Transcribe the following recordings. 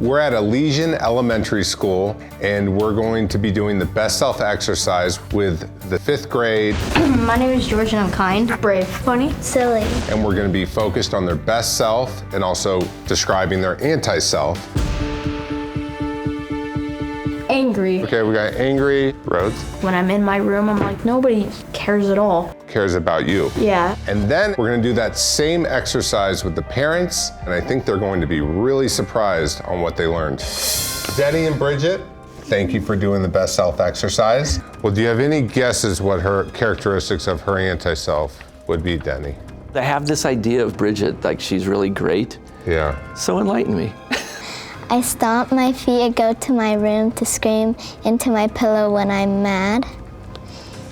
We're at Elysian Elementary School, and we're going to be doing the best self exercise with the 5th grade. My name is George and I'm kind, brave, funny, silly. And we're going to be focused on their best self and also describing their anti-self. Angry. Okay, we got angry. Rhodes. When I'm in my room, I'm like, nobody cares at all. Cares about you. Yeah. And then we're gonna do that same exercise with the parents, and I think they're going to be really surprised on what they learned. Denny and Bridget, thank you for doing the best self exercise. Well, do you have any guesses what her characteristics of her anti-self would be, Denny? I have this idea of Bridget, like she's really great. Yeah. So enlighten me. I stomp my feet and go to my room to scream into my pillow when I'm mad.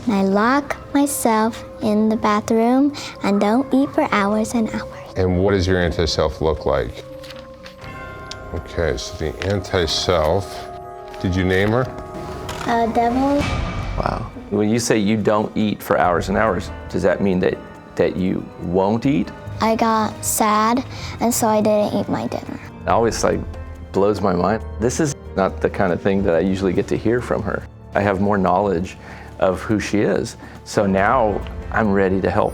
And I lock myself in the bathroom and don't eat for hours and hours. And what does your anti-self look like? Okay, so the anti-self, did you name her? Devil. Wow. When you say you don't eat for hours and hours, does that mean that you won't eat? I got sad, and so I didn't eat my dinner. It always blows my mind. This is not the kind of thing that I usually get to hear from her. I have more knowledge of who she is. So now I'm ready to help.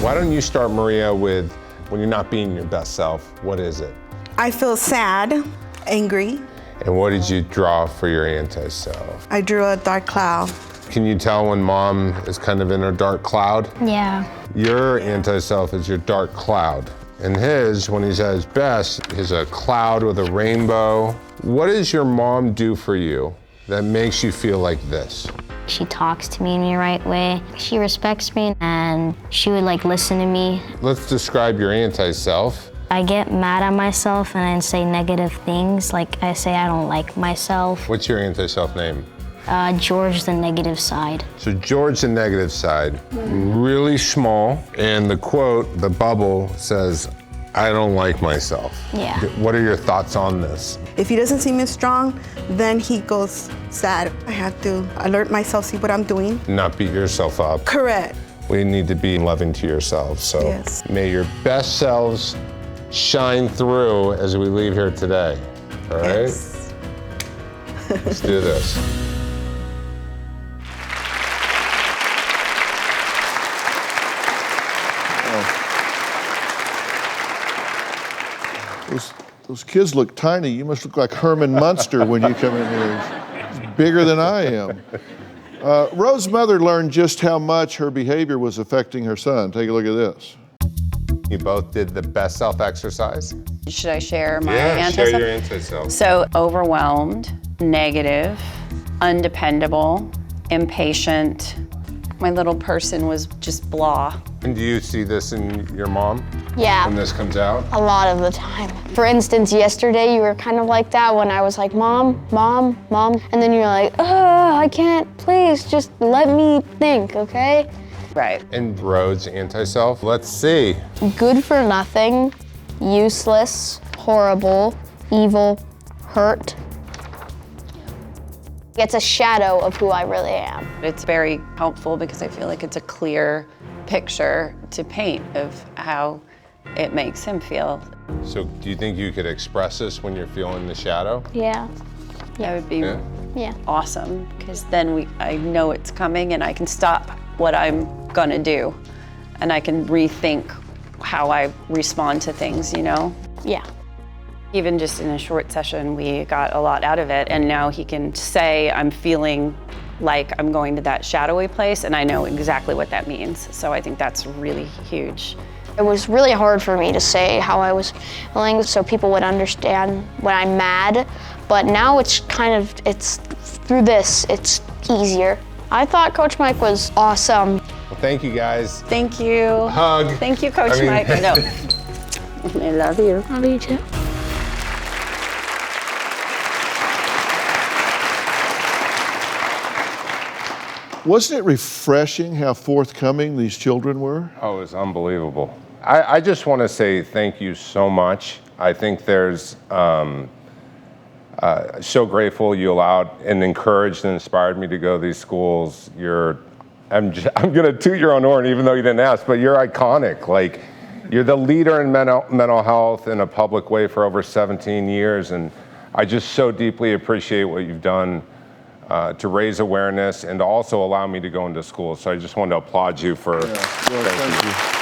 Why don't you start, Maria, with when you're not being your best self, what is it? I feel sad, angry. And what did you draw for your anti-self? I drew a dark cloud. Can you tell when mom is kind of in her dark cloud? Yeah. Your anti-self is your dark cloud. And his, when he's at his best, is a cloud with a rainbow. What does your mom do for you that makes you feel like this? She talks to me in the right way. She respects me and she would listen to me. Let's describe your anti-self. I get mad at myself and then say negative things. Like I say I don't like myself. What's your anti-self name? George, the negative side. So George, the negative side, really small. And the quote, the bubble says, I don't like myself. Yeah. What are your thoughts on this? If he doesn't see me strong, then he goes sad. I have to alert myself, see what I'm doing. Not beat yourself up. Correct. We need to be loving to yourselves. So Yes. May your best selves shine through as we leave here today. All right? Yes. Let's do this. Those kids look tiny. You must look like Herman Munster when you come in here. He's bigger than I am. Rose's mother learned just how much her behavior was affecting her son. Take a look at this. You both did the best self exercise? Should I share my Yeah, anti-self? share your anti-self. So overwhelmed, negative, undependable, impatient. My little person was just blah. And do you see this in your mom Yeah. when this comes out? A lot of the time. For instance, yesterday you were kind of like that when I was like, Mom, Mom, Mom. And then you're like, I can't, please, just let me think, okay? Right. And Rhodes anti-self, let's see. Good for nothing, useless, horrible, evil, hurt. It's a shadow of who I really am. It's very helpful because I feel like it's a clear picture to paint of how it makes him feel. So do you think you could express this when you're feeling the shadow? Yeah. That would be Yeah. awesome because then I know it's coming and I can stop what I'm gonna do and I can rethink how I respond to things, you know? Yeah. Even just in a short session, we got a lot out of it, and now he can say, I'm feeling like I'm going to that shadowy place, and I know exactly what that means. So I think that's really huge. It was really hard for me to say how I was feeling so people would understand when I'm mad, but now it's through this, it's easier. I thought Coach Mike was awesome. Well, thank you guys. Thank you. Hug. Thank you, Coach Mike. I know. I love you. Love you too. Wasn't it refreshing how forthcoming these children were? Oh, it was unbelievable. I just want to say thank you so much. I think there's so grateful you allowed and encouraged and inspired me to go to these schools. I'm going to toot your own horn even though you didn't ask, but you're iconic. You're the leader in mental health in a public way for over 17 years, and I just so deeply appreciate what you've done to raise awareness and to also allow me to go into school. So I just wanted to applaud you for. Well, thank you.